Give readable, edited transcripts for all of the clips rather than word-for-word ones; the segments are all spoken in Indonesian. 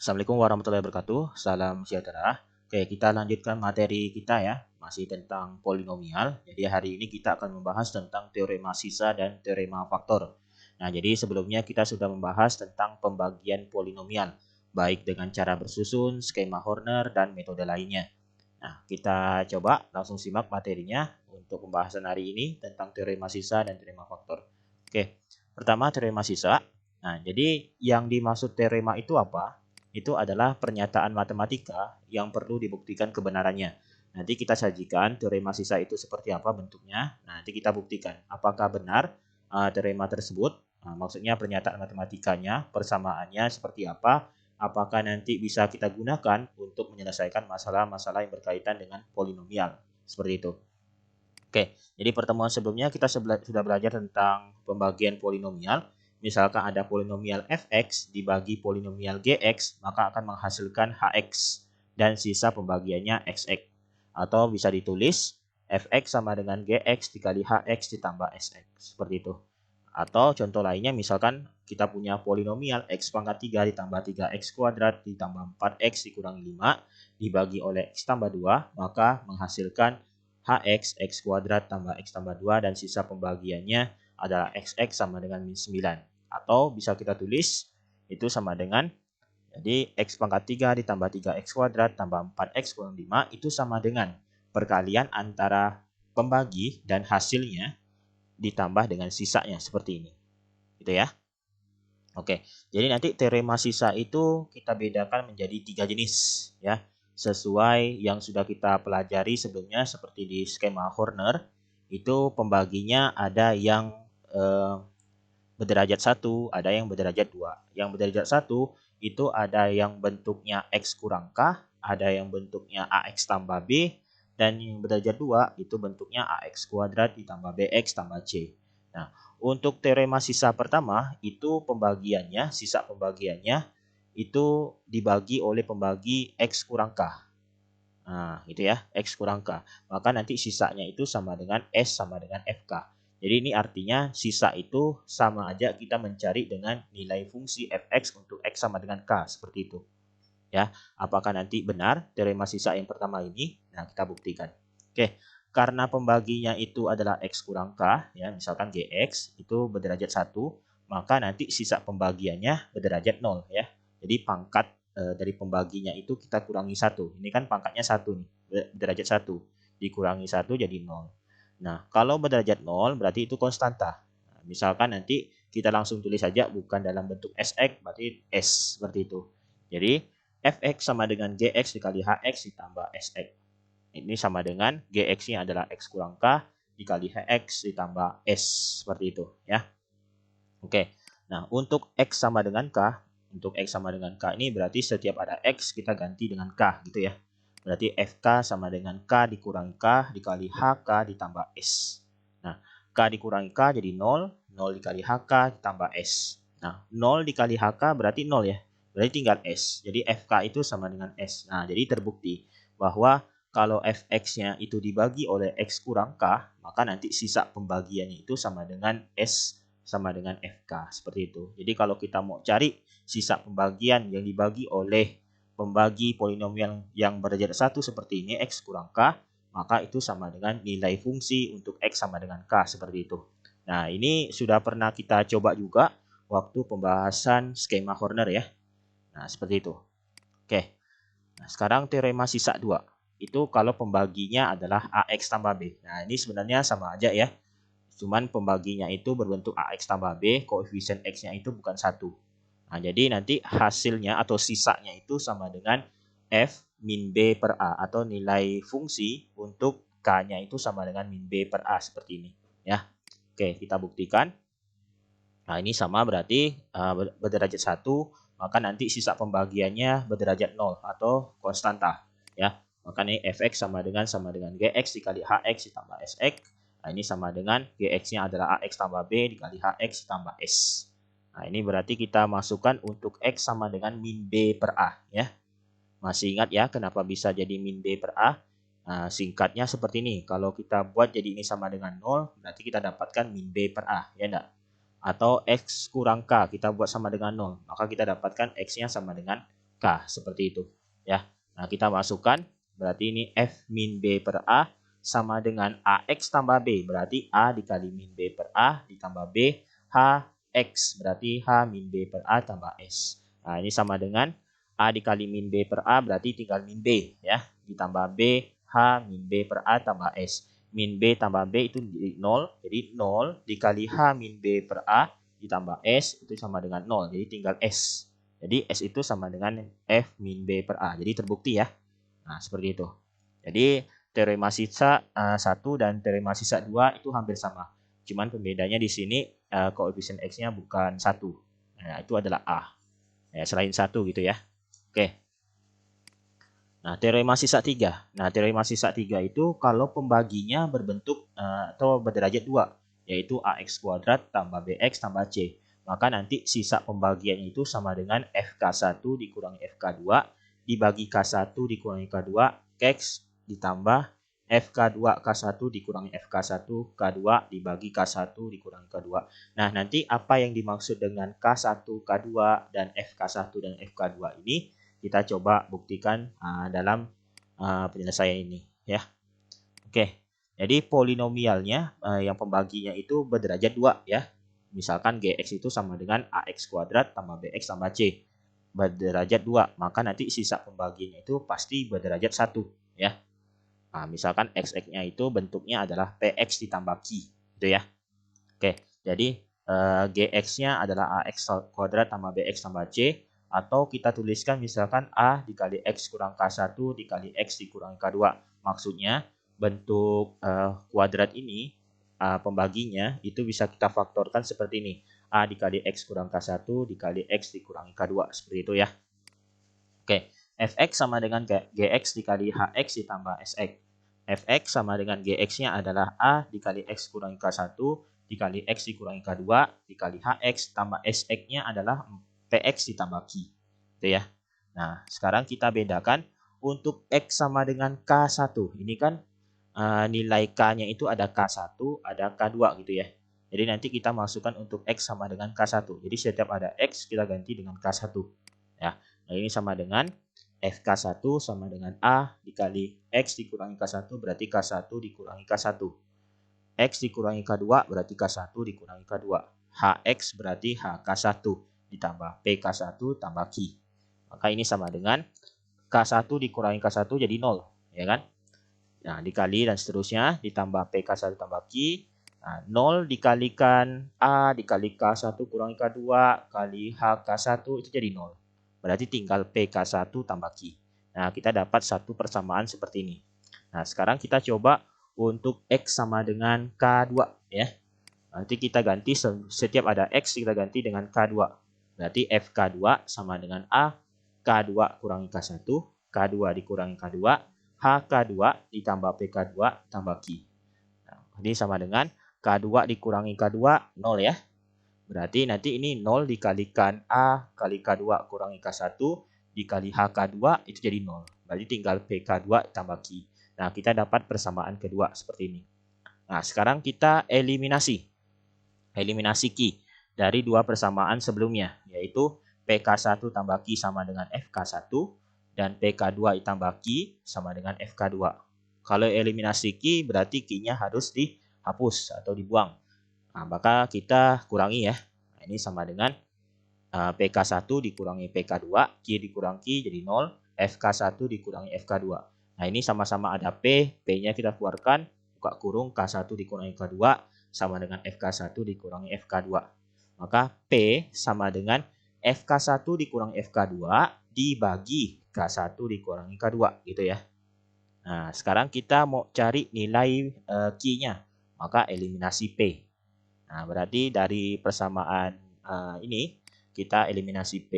Assalamualaikum warahmatullahi wabarakatuh. Salam sejahtera. Oke, kita lanjutkan materi kita ya, masih tentang polinomial. Jadi hari ini kita akan membahas tentang teorema sisa dan teorema faktor. Nah, jadi sebelumnya kita sudah membahas tentang pembagian polinomial, baik dengan cara bersusun, skema Horner, dan metode lainnya. Nah, kita coba langsung simak materinya untuk pembahasan hari ini tentang teorema sisa dan teorema faktor. Oke, pertama teorema sisa. Nah, jadi yang dimaksud teorema itu apa? Itu adalah pernyataan matematika yang perlu dibuktikan kebenarannya. Nanti kita sajikan teorema sisa itu seperti apa bentuknya. Nanti kita buktikan apakah benar teorema tersebut. Maksudnya pernyataan matematikanya, persamaannya seperti apa. Apakah nanti bisa kita gunakan untuk menyelesaikan masalah-masalah yang berkaitan dengan polinomial. Seperti itu. Oke, jadi pertemuan sebelumnya kita sudah belajar tentang pembagian polinomial. Misalkan ada polinomial fx dibagi polinomial gx, maka akan menghasilkan hx dan sisa pembagiannya xx. Atau bisa ditulis fx sama dengan gx dikali hx ditambah sx. Seperti itu. Atau contoh lainnya misalkan kita punya polinomial x pangkat 3 ditambah 3x kuadrat ditambah 4x dikurangi 5 dibagi oleh x tambah 2, maka menghasilkan hx x kuadrat tambah x tambah 2 dan sisa pembagiannya adalah xx sama dengan min 9. Atau bisa kita tulis itu sama dengan, jadi x pangkat 3 ditambah 3x kuadrat tambah 4x kurang 5 itu sama dengan perkalian antara pembagi dan hasilnya ditambah dengan sisanya seperti ini. Gitu ya. Oke, jadi nanti teorema sisa itu kita bedakan menjadi 3 jenis ya. Sesuai yang sudah kita pelajari sebelumnya seperti di skema Horner, itu pembaginya ada yang berderajat 1, ada yang berderajat 2. Yang berderajat 1 itu ada yang bentuknya X kurang K, ada yang bentuknya AX tambah B, dan yang berderajat 2 itu bentuknya AX kuadrat ditambah BX tambah C. Nah, untuk teorema sisa pertama itu pembagiannya, sisa pembagiannya itu dibagi oleh pembagi X kurang K. Nah, itu ya, X kurang K. Maka nanti sisanya itu sama dengan S sama dengan FK. Jadi ini artinya sisa itu sama aja kita mencari dengan nilai fungsi fx untuk x sama dengan k, seperti itu. Ya, apakah nanti benar teorema sisa yang pertama ini? Nah, kita buktikan. Oke, karena pembaginya itu adalah x kurang k, ya, misalkan gx itu berderajat 1, maka nanti sisa pembagiannya berderajat 0 ya. Jadi pangkat dari pembaginya itu kita kurangi 1. Ini kan pangkatnya 1 nih, berderajat 1. Dikurangi 1 jadi 0. Nah, kalau berderajat 0 berarti itu konstanta. Nah, misalkan nanti kita langsung tulis saja bukan dalam bentuk Sx, berarti S seperti itu. Jadi Fx sama dengan Gx dikali Hx ditambah Sx. Ini sama dengan Gx-nya adalah X kurang K dikali Hx ditambah S. Seperti itu ya. Oke. Nah, untuk X sama dengan K, untuk X sama dengan K ini berarti setiap ada X kita ganti dengan K gitu ya. Berarti FK sama dengan K dikurangi K dikali HK ditambah S. Nah, K dikurangi K jadi 0, 0 dikali HK ditambah S. Nah, 0 dikali HK berarti 0 ya. Berarti tinggal S. Jadi FK itu sama dengan S. Nah, jadi terbukti bahwa kalau Fx-nya itu dibagi oleh X kurang K, maka nanti sisa pembagiannya itu sama dengan S sama dengan FK. Seperti itu. Jadi kalau kita mau cari sisa pembagian yang dibagi oleh pembagi polinomial yang berderajat 1 seperti ini, X kurang K, maka itu sama dengan nilai fungsi untuk X sama dengan K, seperti itu. Nah, ini sudah pernah kita coba juga waktu pembahasan skema Horner ya. Nah, seperti itu. Oke. Nah, sekarang teorema sisa 2. Itu kalau pembaginya adalah AX tambah B. Nah, ini sebenarnya sama aja ya. Cuman pembaginya itu berbentuk AX tambah B, koefisien X-nya itu bukan 1. Nah, jadi nanti hasilnya atau sisanya itu sama dengan F min B per A atau nilai fungsi untuk K-nya itu sama dengan min B per A seperti ini ya. Oke, kita buktikan. Nah, ini sama berarti berderajat 1, maka nanti sisa pembagiannya berderajat 0 atau konstanta ya. Maka ini Fx sama dengan Gx dikali Hx ditambah Sx. Nah, ini sama dengan Gx-nya adalah Ax tambah B dikali Hx ditambah S. Nah, ini berarti kita masukkan untuk X sama dengan min B per A ya. Masih ingat ya kenapa bisa jadi min B per A? Nah, singkatnya seperti ini. Kalau kita buat jadi ini sama dengan 0, berarti kita dapatkan min B per A, ya enggak? Atau X kurang K, kita buat sama dengan 0, maka kita dapatkan X-nya sama dengan K, seperti itu ya. Nah, kita masukkan, berarti ini F min B per A sama dengan AX tambah B, berarti A dikali min B per A ditambah B HX, berarti H min B per A tambah S. Nah, ini sama dengan A dikali min B per A, berarti tinggal min B ya, ditambah B H min B per A tambah S. Min B tambah B itu 0, jadi 0 dikali H min B per A ditambah S itu sama dengan 0, jadi tinggal S. Jadi S itu sama dengan F min B per A. Jadi terbukti ya. Nah, seperti itu. Jadi teorema sisa 1 dan teorema sisa 2 itu hampir sama. Cuman pembedanya di sini koefisien X-nya bukan 1. Nah, itu adalah A. Ya, selain 1 gitu ya. Oke. Nah, teorema sisa 3. Nah, teorema sisa 3 itu kalau pembaginya berbentuk atau berderajat 2, yaitu AX kuadrat tambah BX tambah C. Maka nanti sisa pembagiannya itu sama dengan FK1 dikurangi FK2 dibagi K1 dikurangi K2 X ditambah FK2 K1 dikurangi FK1 K2 dibagi K1 dikurangi K2. Nah, nanti apa yang dimaksud dengan K1, K2, dan FK1 dan FK2 ini kita coba buktikan dalam penyelesaian ini ya. Oke. Jadi polinomialnya yang pembaginya itu berderajat 2 ya. Misalkan Gx itu sama dengan Ax kuadrat tambah Bx tambah C. Berderajat 2, maka nanti sisa pembagiannya itu pasti berderajat 1 ya. Nah, misalkan X-nya itu bentuknya adalah Px ditambah Q gitu ya. Oke, jadi Gx-nya adalah Ax kuadrat tambah Bx tambah C, atau kita tuliskan misalkan A dikali X kurang K1 dikali X dikurangi K2. Maksudnya bentuk kuadrat ini pembaginya itu bisa kita faktorkan seperti ini. A dikali X kurang K1 dikali X dikurangi K2. Seperti itu ya. Oke, Fx sama dengan Gx dikali Hx ditambah Sx. Fx sama dengan Gx-nya adalah A dikali X kurangi K1 dikali X dikurangi K2 dikali Hx tambah Sx-nya adalah Px ditambah Q. Itu ya. Nah, sekarang kita bedakan untuk X sama dengan K1. Ini kan nilai K-nya itu ada K1, ada K2 gitu ya. Jadi nanti kita masukkan untuk X sama dengan K1. Jadi setiap ada X kita ganti dengan K1. Ya. Nah, ini sama dengan FK1 sama dengan A dikali X dikurangi K1 berarti K1 dikurangi K1. X dikurangi K2 berarti K1 dikurangi K2. HX berarti HK1 ditambah PK1 tambah Q. Maka ini sama dengan K1 dikurangi K1 jadi 0. Ya kan? Nah, dikali dan seterusnya ditambah PK1 tambah Q. Nah, 0 dikalikan A dikali K1 kurangi K2 kali HK1 itu jadi 0. Berarti tinggal PK1 tambah Q. Nah, kita dapat satu persamaan seperti ini. Nah, sekarang kita coba untuk X sama dengan K2 ya. Nanti kita ganti setiap ada X kita ganti dengan K2. Berarti FK2 sama dengan A, K2 kurangi K1, K2 dikurangi K2, HK2 ditambah PK2 tambah Q. Nah, ini sama dengan K2 dikurangi K2, 0 ya. Berarti nanti ini 0 dikalikan A kali K2 kurangi K1 dikali HK2 itu jadi 0. Berarti tinggal PK2 tambah Q. Nah, kita dapat persamaan kedua seperti ini. Nah, sekarang kita eliminasi. Eliminasi Q dari dua persamaan sebelumnya, yaitu PK1 tambah Q sama dengan FK1 dan PK2 tambah Q sama dengan FK2. Kalau eliminasi Q berarti Q-nya harus dihapus atau dibuang. Nah, maka kita kurangi ya. Nah, ini sama dengan PK1 dikurangi PK2, Q dikurangi Q jadi 0, FK1 dikurangi FK2. Nah, ini sama-sama ada P, P-nya kita keluarkan, buka kurung, K1 dikurangi K2 sama dengan FK1 dikurangi FK2. Maka P sama dengan FK1 dikurangi FK2 dibagi K1 dikurangi K2 gitu ya. Nah, sekarang kita mau cari nilai Q-nya, maka eliminasi P. Nah, berarti dari persamaan ini kita eliminasi P.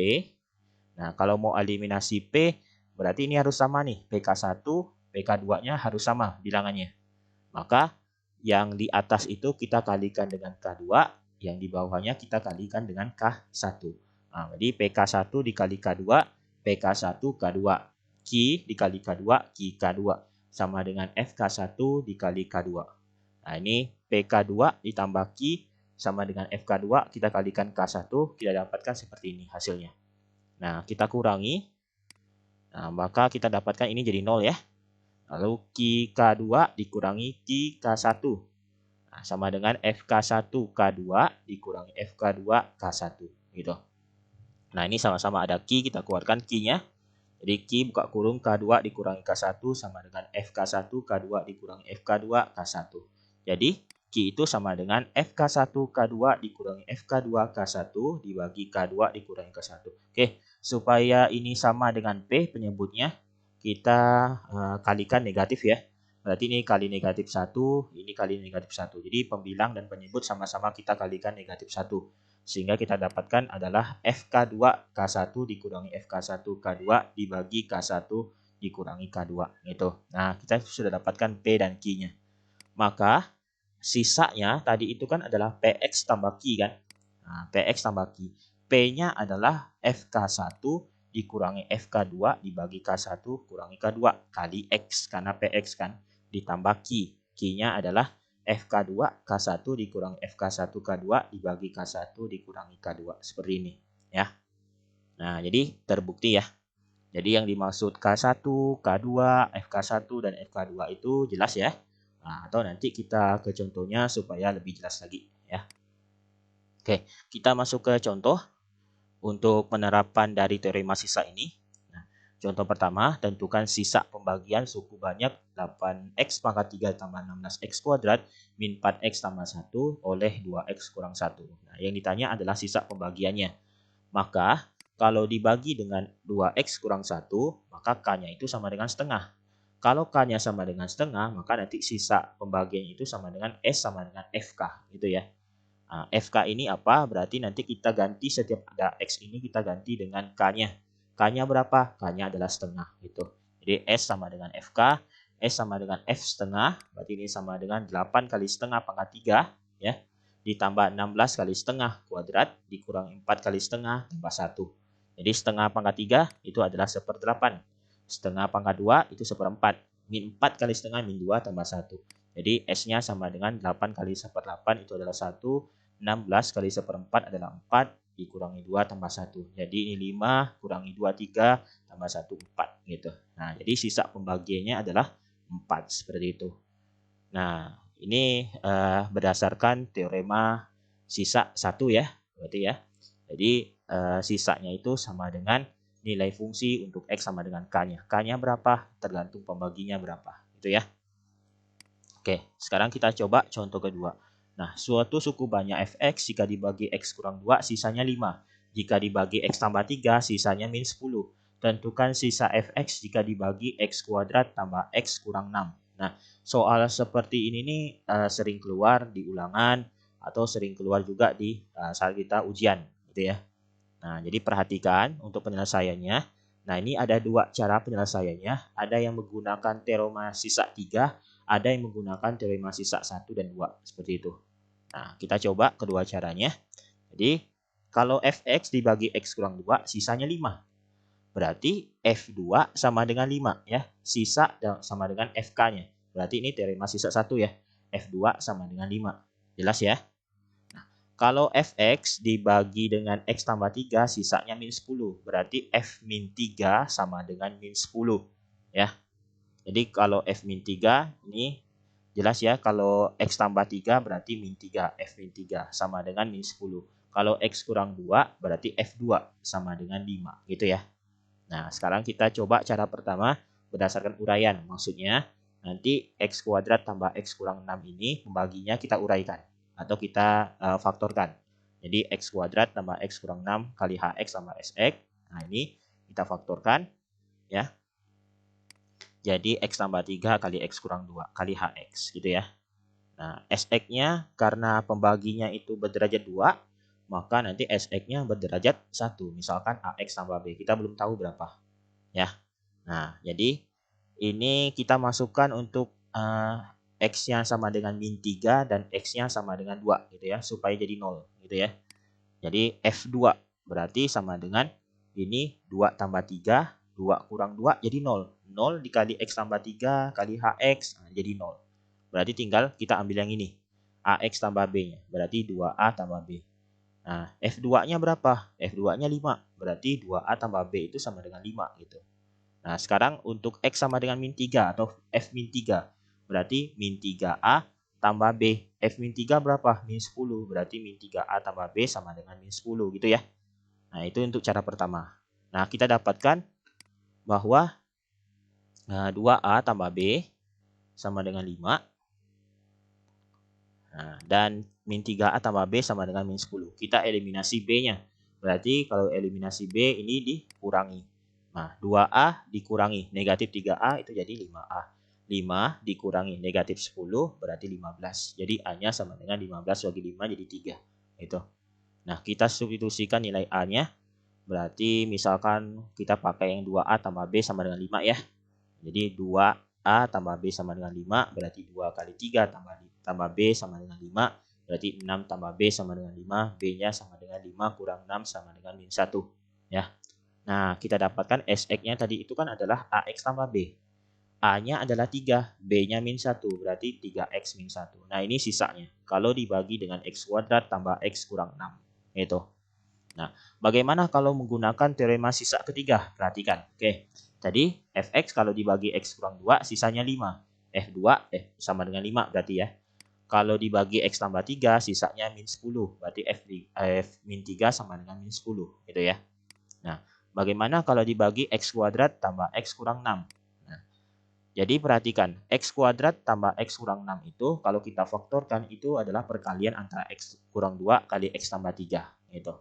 Nah, kalau mau eliminasi P, berarti ini harus sama nih. PK1, PK2-nya harus sama bilangannya. Maka yang di atas itu kita kalikan dengan K2, yang di bawahnya kita kalikan dengan K1. Nah, jadi PK1 dikali K2, PK1 K2. Q dikali K2, Q K2. Sama dengan FK1 dikali K2. Nah, ini PK2 ditambah Q sama dengan FK2, kita kalikan K1, kita dapatkan seperti ini hasilnya. Nah, kita kurangi. Nah, maka kita dapatkan ini jadi 0 ya. Lalu Q K2 dikurangi Q K1. Nah, sama dengan FK1 K2 dikurangi FK2 K1 gitu. Nah, ini sama-sama ada Q, kita keluarkan Q-nya. Jadi Q buka kurung K2 dikurangi K1 sama dengan FK1 K2 dikurangi FK2 K1. Jadi Q itu sama dengan FK1 K2 dikurangi FK2 K1 dibagi K2 dikurangi K1. Oke, supaya ini sama dengan P penyebutnya, kita kalikan negatif ya. Berarti ini kali negatif 1, ini kali negatif 1. Jadi pembilang dan penyebut sama-sama kita kalikan negatif 1. Sehingga kita dapatkan adalah FK2 K1 dikurangi FK1 K2 dibagi K1 dikurangi K2 gitu. Nah, kita sudah dapatkan P dan Q-nya. Maka sisanya tadi itu kan adalah PX tambah Q kan. Nah, PX tambah Q. P-nya adalah FK1 dikurangi FK2 dibagi K1 kurangi K2 kali X karena PX kan ditambah Q. Q-nya adalah FK2 K1 dikurangi FK1 K2 dibagi K1 dikurangi K2 seperti ini ya. Nah, jadi terbukti ya. Jadi yang dimaksud K1, K2, FK1 dan FK2 itu jelas ya. Nah, atau nanti kita ke contohnya supaya lebih jelas lagi ya. Oke, kita masuk ke contoh untuk penerapan dari teorema sisa ini. Contoh pertama, tentukan sisa pembagian suku banyak 8x pangkat 3 tambah 16x kuadrat min 4x tambah 1 oleh 2x kurang 1. Nah, yang ditanya adalah sisa pembagiannya. Maka, kalau dibagi dengan 2x kurang 1, maka k-nya itu sama dengan setengah. Kalau k-nya sama dengan setengah, maka nanti sisa pembagian itu sama dengan S sama dengan FK. Gitu ya. Nah, FK ini apa? Berarti nanti kita ganti setiap ada X ini kita ganti dengan K-nya. K-nya berapa? K-nya adalah setengah gitu. Jadi S sama dengan FK, S sama dengan F setengah, berarti ini sama dengan 8 kali setengah pangkat 3 ya. Ditambah 16 kali setengah kuadrat dikurangi 4 kali setengah tambah 1. Jadi setengah pangkat 3 itu adalah 1/8. Setengah pangkat 2 itu 1/4. Min 4 kali setengah min 2 tambah 1. Jadi S-nya sama dengan 8 kali 1/8 itu adalah 1. 16 kali 1/4 adalah 4 dikurangi 2 tambah 1. Jadi ini 5 kurangi 2 3 tambah 1 4 gitu. Nah, jadi sisa pembagiannya adalah 4 seperti itu. Nah, ini berdasarkan teorema sisa 1 ya, berarti ya. Jadi sisanya itu sama dengan nilai fungsi untuk X sama dengan K-nya. K-nya berapa? Tergantung pembaginya berapa. Gitu ya. Oke, sekarang kita coba contoh kedua. Nah, suatu suku banyak fx jika dibagi x kurang 2 sisanya 5. Jika dibagi x tambah 3 sisanya min 10. Tentukan sisa fx jika dibagi x kuadrat tambah x kurang 6. Nah, soal seperti ini nih sering keluar di ulangan atau sering keluar juga di saat kita ujian gitu ya. Nah, jadi perhatikan untuk penyelesaiannya. Nah, ini ada dua cara penyelesaiannya. Ada yang menggunakan teorema sisa 3, ada yang menggunakan teorema sisa 1 dan 2. Seperti itu. Nah, kita coba kedua caranya. Jadi, kalau fx dibagi x kurang 2, sisanya 5. Berarti f2 sama dengan 5 ya. Sisa sama dengan fk-nya. Berarti ini teorema sisa 1 ya. f2 sama dengan 5. Jelas ya? Kalau fx dibagi dengan x tambah 3, sisanya min 10. Berarti f min 3 sama dengan min 10. Ya. Jadi kalau f min 3, ini jelas ya. Kalau x tambah 3 berarti min 3. F min 3 sama dengan min 10. Kalau x kurang 2, berarti f2 sama dengan 5. Gitu ya. Nah, sekarang kita coba cara pertama berdasarkan uraian. Maksudnya, nanti x kuadrat tambah x kurang 6 ini pembaginya kita uraikan atau kita faktorkan. Jadi x kuadrat tambah x kurang 6 kali hx tambah sx. Nah, ini kita faktorkan ya. Jadi x tambah 3 kali x kurang 2 kali hx gitu ya. Nah, sx-nya karena pembaginya itu berderajat 2, maka nanti sx-nya berderajat 1. Misalkan ax tambah b. Kita belum tahu berapa ya. Nah, jadi ini kita masukkan untuk X-nya sama dengan min 3 dan X-nya sama dengan 2 gitu ya, supaya jadi 0 gitu ya. Jadi F2 berarti sama dengan ini 2 tambah 3, 2 kurang 2 jadi 0. 0 dikali X tambah 3 kali HX jadi 0. Berarti tinggal kita ambil yang ini. AX tambah B-nya, berarti 2A tambah B. Nah, F2-nya berapa? F2-nya 5, berarti 2A tambah B itu sama dengan 5 gitu. Nah, sekarang untuk X sama dengan min 3 atau F min 3. Berarti min 3A tambah B. F min 3 berapa? Min 10. Berarti min 3A tambah B sama dengan min 10 gitu ya. Nah, itu untuk cara pertama. Nah, kita dapatkan bahwa 2A tambah B sama dengan 5. Nah, dan min 3A tambah B sama dengan min 10. Kita eliminasi B-nya. Berarti kalau eliminasi B ini dikurangi. Nah, 2A dikurangi negatif 3A itu jadi 5A. 5 dikurangi negatif 10 berarti 15. Jadi A-nya sama dengan 15 bagi 5 jadi 3. Itu. Nah, kita substitusikan nilai A-nya. Berarti misalkan kita pakai yang 2A tambah B sama dengan 5 ya. Jadi 2A tambah B sama dengan 5, berarti 2 kali 3 tambah B sama dengan 5, berarti 6 tambah B sama dengan 5, B-nya sama dengan 5 kurang 6 sama dengan min 1. Ya. Nah, kita dapatkan SX-nya tadi itu kan adalah AX tambah B. A-nya adalah 3, B-nya min 1, berarti 3X min 1. Nah, ini sisanya. Kalau dibagi dengan X kuadrat tambah X kurang 6. Itu. Nah, bagaimana kalau menggunakan teorema sisa ketiga? Perhatikan. Oke. Tadi fx kalau dibagi x kurang 2 sisanya 5. F2 sama dengan 5 berarti ya. Kalau dibagi x tambah 3 sisanya min 10. Berarti F min 3 sama dengan min 10 gitu ya. Nah, bagaimana kalau dibagi x kuadrat tambah x kurang 6? Nah, jadi perhatikan, x kuadrat tambah x kurang 6 itu kalau kita faktorkan itu adalah perkalian antara x kurang 2 kali x tambah 3 gitu.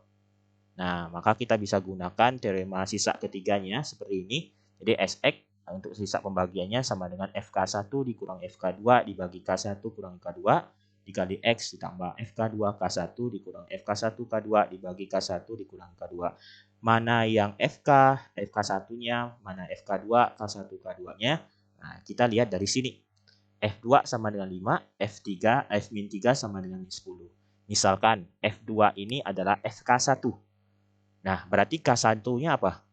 Nah, maka kita bisa gunakan teorema sisa ketiganya seperti ini. Jadi Sx untuk sisa pembagiannya sama dengan FK1 dikurang FK2 dibagi K1 kurang K2 dikali X ditambah FK2 K1 dikurang FK1 K2 dibagi K1 dikurang K2. Mana yang FK, FK1-nya, mana FK2, K1, K2-nya. Nah, kita lihat dari sini. F2 sama dengan 5, F3, F-3 sama dengan 10. Misalkan F2 ini adalah FK1. Nah, berarti K1-nya apa?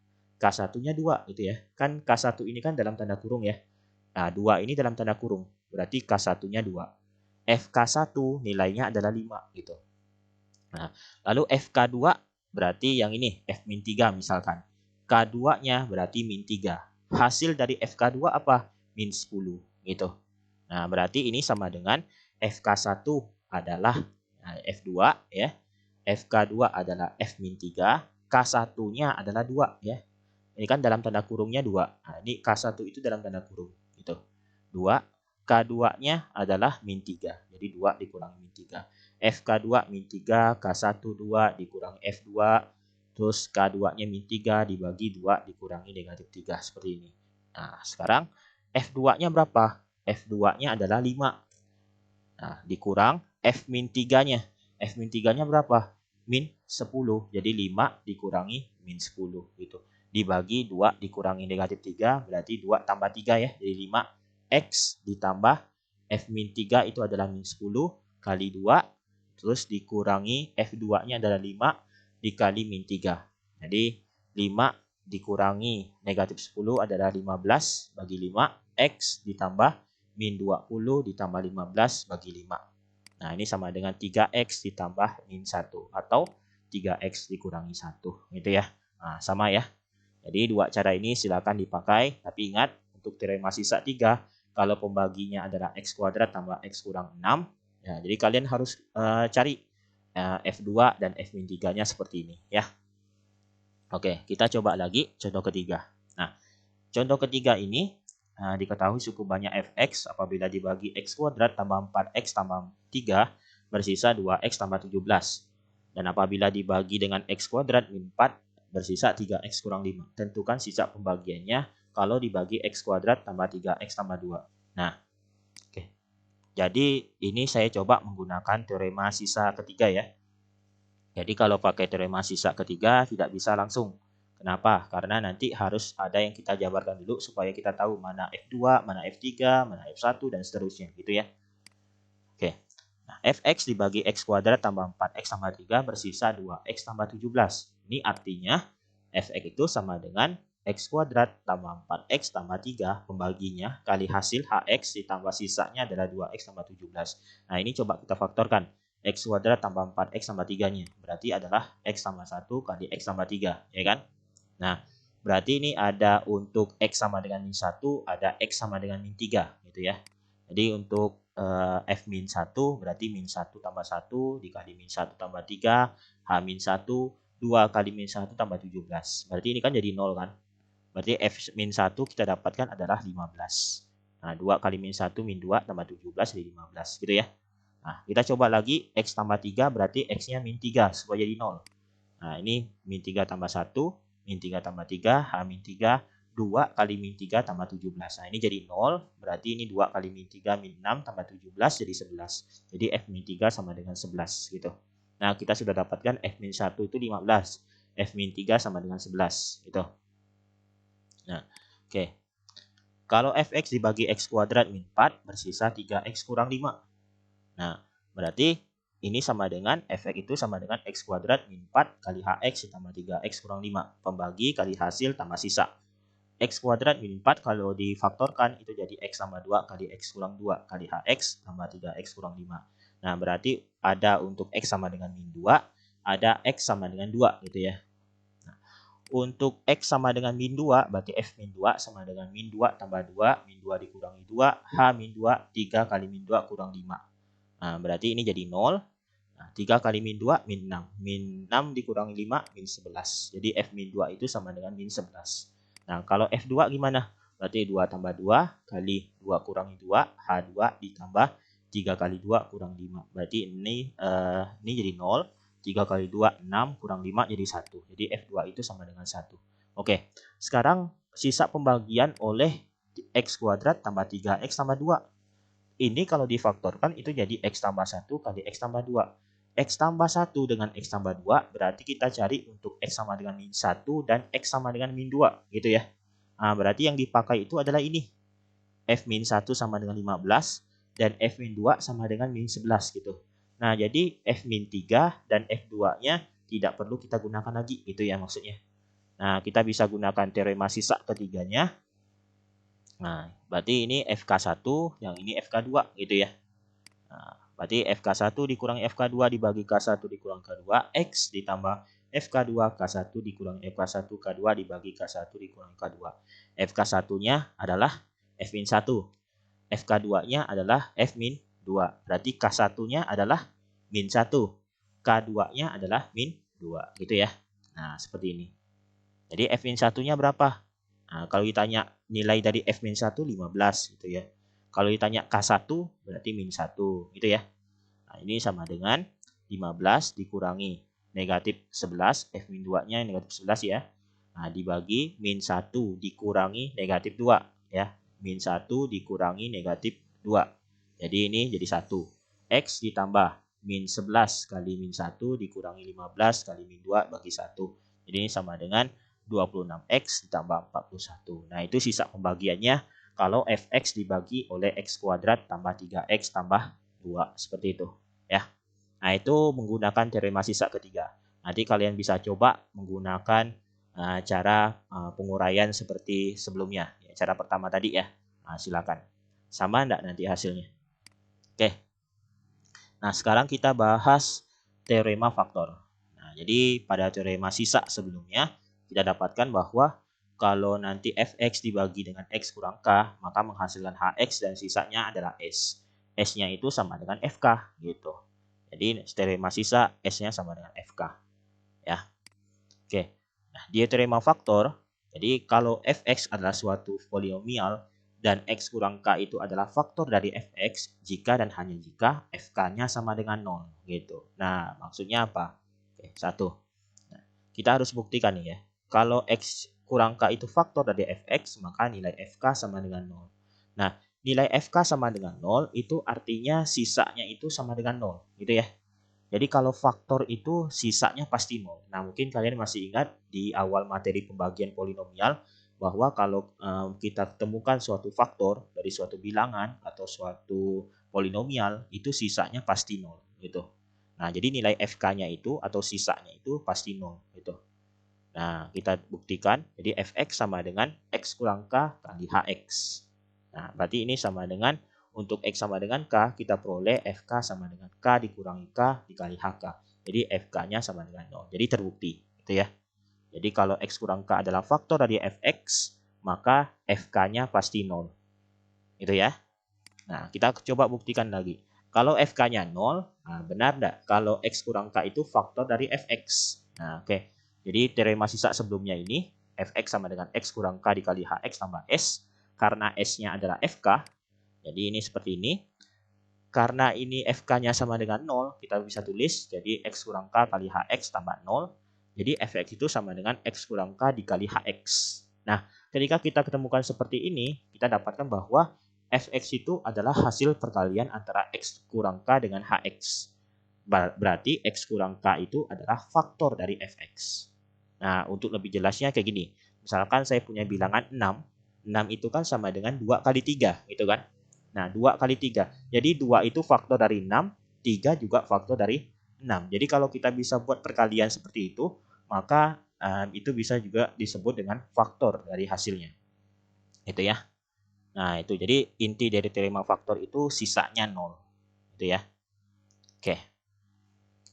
K1-nya 2 gitu ya. Kan K1 ini kan dalam tanda kurung ya. Nah, 2 ini dalam tanda kurung. Berarti K1-nya 2. FK1 nilainya adalah 5 gitu. Nah, lalu FK2 berarti yang ini F-3 misalkan. K2-nya berarti min 3. Hasil dari FK2 apa? Min 10 gitu. Nah, berarti ini sama dengan FK1 adalah F2 ya. FK2 adalah F-3. K1-nya adalah 2 ya. Ini kan dalam tanda kurungnya 2. Nah, ini K1 itu dalam tanda kurung gitu. 2. K2-nya adalah min 3. Jadi 2 dikurangi min 3. FK2 min 3, K1 2 dikurangi F2. Terus K2-nya min 3 dibagi 2 dikurangi negatif 3 seperti ini. Nah, sekarang F2-nya berapa? F2-nya adalah 5. Nah, dikurang F min 3-nya. F min 3-nya berapa? Min 10. Jadi 5 dikurangi min 10 gitu. Dibagi 2 dikurangi negatif 3 berarti 2 tambah 3 ya. Jadi 5 X ditambah F min 3 itu adalah min 10 kali 2. Terus dikurangi F2-nya adalah 5 dikali min 3. Jadi 5 dikurangi negatif 10 adalah 15 bagi 5. X ditambah min 20 ditambah 15 bagi 5. Nah, ini sama dengan 3X ditambah min 1 atau 3X dikurangi 1 gitu ya. Nah, sama ya. Jadi dua cara ini silakan dipakai, tapi ingat untuk teorema sisa 3 kalau pembaginya adalah X kuadrat tambah X kurang 6, ya, jadi kalian harus cari F2 dan F-3-nya seperti ini ya. Oke, kita coba lagi contoh ketiga. Nah, contoh ketiga ini diketahui suku banyak fx apabila dibagi x kuadrat tambah 4x tambah 3 bersisa 2x tambah 17. Dan apabila dibagi dengan x kuadrat min 4 bersisa 3x kurang 5. Tentukan sisa pembagiannya kalau dibagi x kuadrat tambah 3x tambah 2. Nah, oke. Jadi ini saya coba menggunakan teorema sisa ketiga ya. Jadi kalau pakai teorema sisa ketiga tidak bisa langsung. Kenapa? Karena nanti harus ada yang kita jabarkan dulu supaya kita tahu mana F2, mana F3, mana F1 dan seterusnya gitu ya. Oke. Nah, Fx dibagi x kuadrat tambah 4x tambah 3 bersisa 2x tambah 17. Ini artinya Fx itu sama dengan x kuadrat tambah 4x tambah 3 pembaginya kali hasil hx ditambah sisanya adalah 2x tambah 17. Nah, ini coba kita faktorkan. X kuadrat tambah 4x tambah 3-nya. Berarti adalah x tambah 1 kali x tambah 3, ya kan? Nah, berarti ini ada untuk X sama dengan min 1, ada X sama dengan min 3 gitu ya. Jadi untuk F min 1 berarti min 1 tambah 1 dikali min 1 tambah 3, H min 1, 2 kali min 1 tambah 17. Berarti ini kan jadi 0 kan. Berarti F min 1 kita dapatkan adalah 15. Nah, 2 kali min 1 min 2 tambah 17 jadi 15 gitu ya. Nah, kita coba lagi X tambah 3 berarti X-nya min 3 supaya jadi 0. Nah, ini min 3 tambah 1, min 3 tambah 3, H min 3, 2 kali min 3 tambah 17. Nah, ini jadi 0, berarti ini 2 kali min 3 min 6 tambah 17 jadi 11. Jadi F min 3 sama dengan 11 gitu. Nah, kita sudah dapatkan F min 1 itu 15, F min 3 sama dengan 11 gitu. Nah, oke. Kalau fx dibagi x kuadrat min 4 bersisa 3x kurang 5. Nah, berarti ini sama dengan fx itu sama dengan x kuadrat min 4 kali hx ditambah 3x kurang 5. Pembagi kali hasil tambah sisa. X kuadrat min 4 kalau difaktorkan itu jadi x tambah 2 kali x kurang 2 kali hx tambah 3x kurang 5. Nah, berarti ada untuk x sama dengan min 2, ada x sama dengan 2 gitu ya. Untuk X sama dengan min 2, berarti F min 2 sama dengan min 2 tambah 2, min 2 dikurangi 2, H min 2, 3 kali min 2 kurang 5. Nah, berarti ini jadi 0. Nah, 3 kali min 2, min 6. Min 6 dikurangi 5, min 11. Jadi F min 2 itu sama dengan min 11. Nah, kalau F2 gimana? Berarti 2 tambah 2 kali 2 kurangi 2, H2 ditambah 3 kali 2 kurang 5. Berarti ini jadi 0. 3 kali 2, 6, kurang 5 jadi 1. Jadi F2 itu sama dengan 1. Oke, sekarang sisa pembagian oleh X kuadrat tambah 3X tambah 2. Ini kalau difaktorkan itu jadi X tambah 1 kali X tambah 2. X tambah 1 dengan X tambah 2 berarti kita cari untuk X sama dengan min 1 dan X sama dengan min 2 gitu ya. Nah, berarti yang dipakai itu adalah ini. F min 1 sama dengan 15 dan F min 2 sama dengan min 11 gitu. Nah, jadi F min 3 dan F2-nya tidak perlu kita gunakan lagi gitu ya maksudnya. Nah, kita bisa gunakan teorema sisa ketiganya. Nah, berarti ini FK1, yang ini FK2 gitu ya. Nah, berarti FK1 dikurangi FK2 dibagi K1 dikurangi K2, X ditambah FK2 K1 dikurangi FK1 K2 dibagi K1 dikurangi K2. FK1-nya adalah F min 1. FK2-nya adalah F min 2. Berarti K1-nya adalah min 1. K2-nya adalah min 2. Gitu ya. Nah, seperti ini. Jadi F min 1-nya berapa? Nah, kalau ditanya nilai dari F min 1, 15. Gitu ya. Kalau ditanya K1, berarti min 1. Gitu ya. Nah, ini sama dengan 15 dikurangi negatif 11. F min 2-nya negatif 11 ya. Nah, dibagi min 1 dikurangi negatif 2. Ya. Min 1 dikurangi negatif 2. Jadi ini jadi 1. X ditambah min 11 kali min 1 dikurangi 15 kali min 2 bagi 1. Jadi ini sama dengan 26X ditambah 41. Nah, itu sisa pembagiannya kalau Fx dibagi oleh X kuadrat tambah 3X tambah 2. Seperti itu. Ya. Nah, itu menggunakan teorema sisa ketiga. Nanti kalian bisa coba menggunakan cara penguraian seperti sebelumnya. Ya, cara pertama tadi ya. Nah, silakan. Sama enggak nanti hasilnya? Oke. Nah, sekarang kita bahas teorema faktor. Nah, jadi pada teorema sisa sebelumnya kita dapatkan bahwa kalau nanti fx dibagi dengan x kurang k, maka menghasilkan hx dan sisanya adalah s. S-nya itu sama dengan fk gitu. Jadi teorema sisa s-nya sama dengan fk. Ya. Oke. Nah, di teorema faktor, jadi kalau fx adalah suatu polinomial dan x kurang k itu adalah faktor dari fx jika dan hanya jika fk-nya sama dengan 0 gitu. Nah, maksudnya apa? Oke, 1. Nah, kita harus buktikan nih ya. Kalau x kurang k itu faktor dari fx, maka nilai fk sama dengan 0. Nah, nilai fk sama dengan 0 itu artinya sisanya itu sama dengan 0 gitu ya. Jadi kalau faktor itu sisanya pasti 0. Nah, mungkin kalian masih ingat di awal materi pembagian polinomial bahwa kalau kita temukan suatu faktor dari suatu bilangan atau suatu polinomial itu sisanya pasti 0 gitu. Nah, jadi nilai fk-nya itu atau sisanya itu pasti 0 gitu. Nah, kita buktikan jadi fx sama dengan x kurang k kali hx. Nah, berarti ini sama dengan untuk X sama dengan K, kita peroleh FK sama dengan K dikurangi K dikali HK. Jadi FK-nya sama dengan 0. Jadi terbukti. Gitu ya. Jadi kalau X kurang K adalah faktor dari Fx, maka FK-nya pasti 0. Itu ya. Nah, kita coba buktikan lagi. Kalau FK-nya 0, nah benar enggak? Kalau X kurang K itu faktor dari Fx. Nah, oke. Jadi teorema sisa sebelumnya ini, Fx sama dengan X kurang K dikali Hx tambah S. Karena S-nya adalah FK, jadi ini seperti ini. Karena ini FK-nya sama dengan 0, kita bisa tulis jadi X kurang K kali Hx tambah 0. Jadi Fx itu sama dengan X kurang K dikali Hx. Nah, ketika kita ketemukan seperti ini, kita dapatkan bahwa Fx itu adalah hasil perkalian antara X kurang K dengan Hx. Berarti X kurang K itu adalah faktor dari Fx. Nah, untuk lebih jelasnya kayak gini. Misalkan saya punya bilangan 6. 6 itu kan sama dengan 2 kali 3, gitu kan? Nah, 2 kali 3. Jadi 2 itu faktor dari 6, 3 juga faktor dari 6. Jadi kalau kita bisa buat perkalian seperti itu, maka itu bisa juga disebut dengan faktor dari hasilnya. Itu ya. Nah, itu jadi inti dari teorema faktor itu sisanya 0. Itu ya. Oke.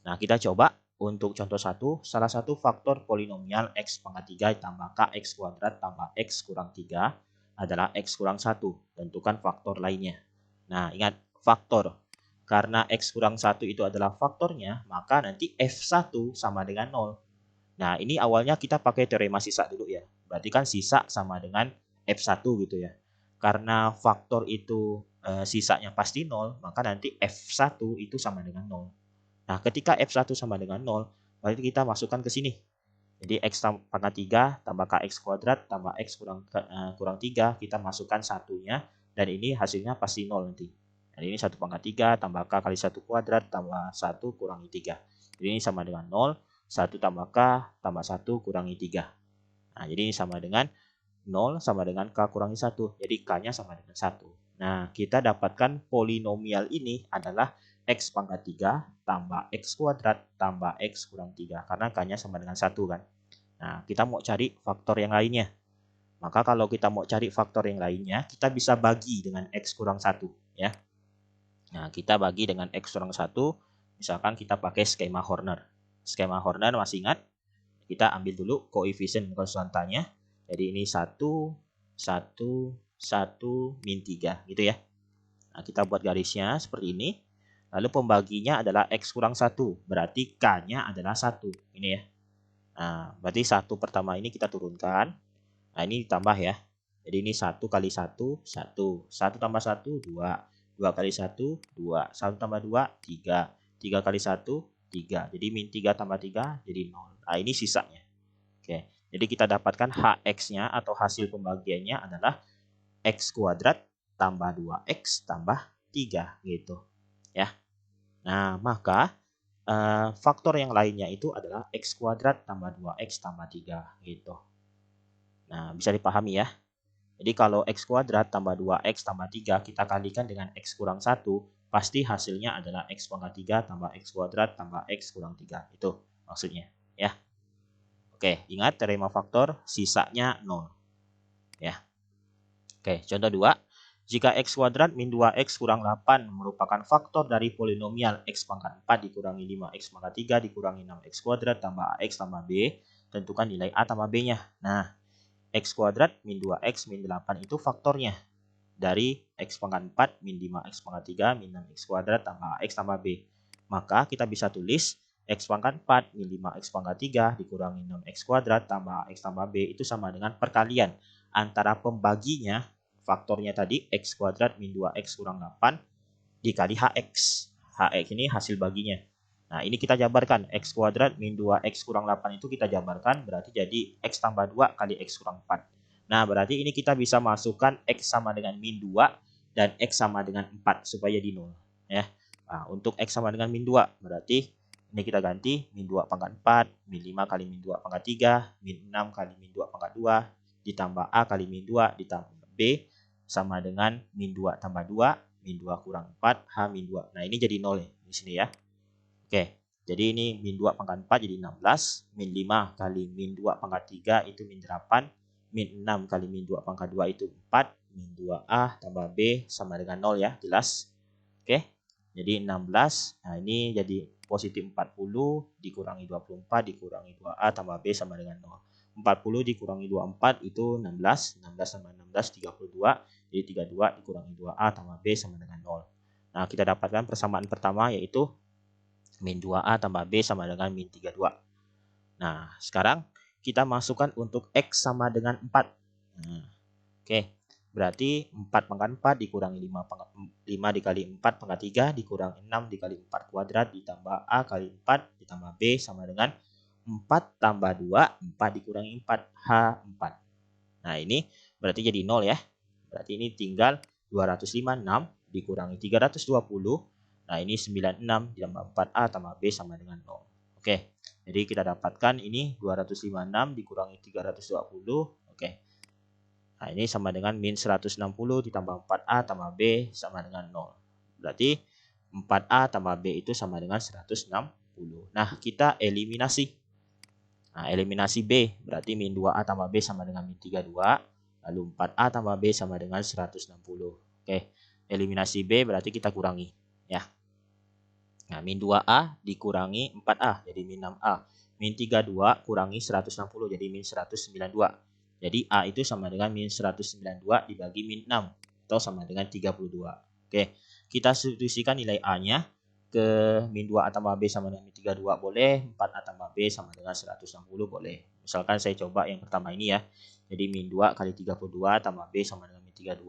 Nah, kita coba untuk contoh 1, salah satu faktor polinomial X pangkat 3 tambah KX kuadrat tambah X kurang 3 adalah X kurang 1. Tentukan faktor lainnya. Nah, ingat faktor. Karena X kurang 1 itu adalah faktornya, maka nanti F1 sama dengan 0. Nah, ini awalnya kita pakai teorema sisa dulu ya. Berarti kan sisa sama dengan F1 gitu ya. Karena faktor itu sisanya pasti 0, maka nanti F1 itu sama dengan 0. Nah, ketika F1 sama dengan 0, berarti kita masukkan ke sini. Jadi X pangkat 3 tambah KX kuadrat tambah X kurang 3, kita masukkan satunya, dan ini hasilnya pasti 0 nanti. Dan ini 1 pangkat 3 tambah K kali 1 kuadrat tambah 1 kurangi 3. Jadi ini sama dengan 0, 1 tambah K tambah 1 kurangi 3. Nah, jadi ini sama dengan 0 sama dengan K kurangi 1. Jadi K-nya sama dengan 1. Nah, kita dapatkan polinomial ini adalah X pangkat 3 tambah X kuadrat tambah X kurang 3. Karena K-nya sama dengan 1 kan. Nah, kita mau cari faktor yang lainnya. Maka kalau kita mau cari faktor yang lainnya, kita bisa bagi dengan X kurang 1. Ya. Nah, kita bagi dengan X kurang 1. Misalkan kita pakai skema Horner. Skema Horner masih ingat? Kita ambil dulu koefisien konstantanya. Jadi ini 1, 1, 1, min 3 gitu ya. Nah, kita buat garisnya seperti ini. Lalu pembaginya adalah X kurang 1. Berarti K-nya adalah 1. Ini ya. Nah, berarti 1 pertama ini kita turunkan. Nah, ini ditambah ya. Jadi ini 1 kali 1, 1. 1 tambah 1, 2. 2 kali 1, 2. 1 tambah 2, 3. 3 kali 1, 3. Jadi min 3 tambah 3 jadi 0. Nah, ini sisanya. Oke. Jadi kita dapatkan HX-nya atau hasil pembagiannya adalah X kuadrat tambah 2X tambah 3 gitu. Ya. Nah, maka faktor yang lainnya itu adalah X kuadrat tambah 2X tambah 3 gitu. Nah, bisa dipahami ya. Jadi kalau X kuadrat tambah 2X tambah 3 kita kalikan dengan X kurang 1, pasti hasilnya adalah X pangkat 3 tambah X kuadrat tambah X kurang 3. Itu maksudnya ya. Oke, ingat teorema faktor sisanya 0. Ya. Oke, contoh 2. Jika X kuadrat min 2X kurang 8 merupakan faktor dari polinomial X pangkat 4 dikurangi 5X pangkat 3 dikurangi 6X kuadrat tambah AX tambah B, tentukan nilai A tambah B-nya. Nah, X kuadrat min 2X min 8 itu faktornya dari X pangkat 4 min 5X pangkat 3 min 6X kuadrat tambah AX tambah B. Maka kita bisa tulis X pangkat 4 min 5X pangkat 3 dikurangi 6X kuadrat tambah AX tambah B itu sama dengan perkalian antara pembaginya, faktornya tadi X kuadrat min 2X kurang 8 dikali HX. HX ini hasil baginya. Nah, ini kita jabarkan. X kuadrat min 2X kurang 8 itu kita jabarkan. Berarti jadi X tambah 2 kali X kurang 4. Nah, berarti ini kita bisa masukkan X sama dengan min 2 dan X sama dengan 4 supaya jadi 0. Ya. Nah, untuk X sama dengan min 2. Berarti ini kita ganti min 2 pangkat 4, min 5 kali min 2 pangkat 3, min 6 kali min 2 pangkat 2, ditambah A kali min 2, ditambah B sama dengan min 2 tambah 2, min 2 kurang 4, H min 2. Nah, ini jadi 0 ya di sini ya. Oke, jadi ini min 2 pangkat 4 jadi 16, min 5 kali min 2 pangkat 3 itu min 8, min 6 kali min 2 pangkat 2 itu 4, min 2A tambah B sama dengan 0 ya, jelas. Oke, Jadi 16. Nah, ini jadi positif 40 dikurangi 24 dikurangi 2A tambah B sama dengan 0. 40 dikurangi 24 itu 16. 16 tambah 16 32. Jadi 32 dikurangi 2A tambah B sama dengan 0. Nah, kita dapatkan persamaan pertama yaitu min 2A tambah B sama dengan min 32. Nah, sekarang kita masukkan untuk X sama dengan 4. Nah, oke. Berarti 4 pangkat 4 dikurangi 5 dikali 4 pangkat 3 dikurangi 6 dikali 4 kuadrat ditambah A kali 4 ditambah B sama dengan 4 tambah 2, 4 dikurangi 4, H4. Nah, ini berarti jadi 0 ya. Berarti ini tinggal 256 dikurangi 320. Nah, ini 96 ditambah 4A tambah B sama dengan 0. Oke, jadi kita dapatkan ini 256 dikurangi 320. Oke, nah ini sama dengan min 160 ditambah 4A tambah B sama dengan 0. Berarti 4A tambah B itu sama dengan 160. Nah, kita eliminasi. Nah, eliminasi B berarti min 2A tambah B sama dengan min 32. Lalu 4A tambah B sama dengan 160. Oke, eliminasi B berarti kita kurangi ya. Nah, min 2A dikurangi 4A jadi min 6A. Min 32 kurangi 160 jadi min 192. Jadi A itu sama dengan min 192 dibagi min 6 atau sama dengan 32. Oke, kita substitusikan nilai A-nya ke min 2A tambah B sama dengan min 32 boleh, 4A tambah B sama dengan 160 boleh. Misalkan saya coba yang pertama ini ya. Jadi min 2 kali 32 tambah B sama dengan min 32.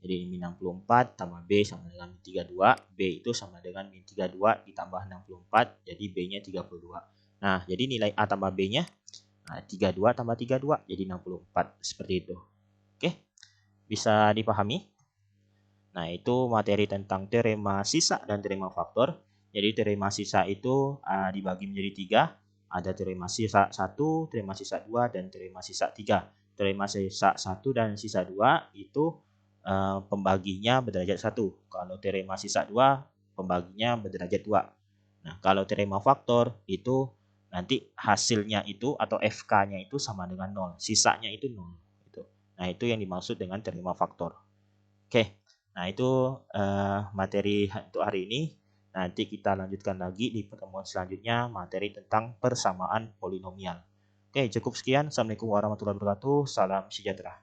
Jadi min 64 tambah B sama dengan min 32. B itu sama dengan min 32 ditambah 64. Jadi B-nya 32. Nah, jadi nilai A tambah B-nya 32 tambah 32 jadi 64. Seperti itu. Oke, bisa dipahami? Nah, itu materi tentang teorema sisa dan teorema faktor. Jadi teorema sisa itu dibagi menjadi 3. Ada teorema sisa 1, teorema sisa 2, dan teorema sisa 3. Teorema sisa 1 dan sisa 2 itu pembaginya berderajat 1. Kalau teorema sisa 2, pembaginya berderajat 2. Nah, kalau teorema faktor itu nanti hasilnya itu atau FK-nya itu sama dengan 0. Sisanya itu 0. Nah, itu yang dimaksud dengan teorema faktor. Oke. Nah, itu materi untuk hari ini. Nanti kita lanjutkan lagi di pertemuan selanjutnya materi tentang persamaan polinomial. Oke, cukup sekian. Assalamualaikum warahmatullahi wabarakatuh. Salam sejahtera.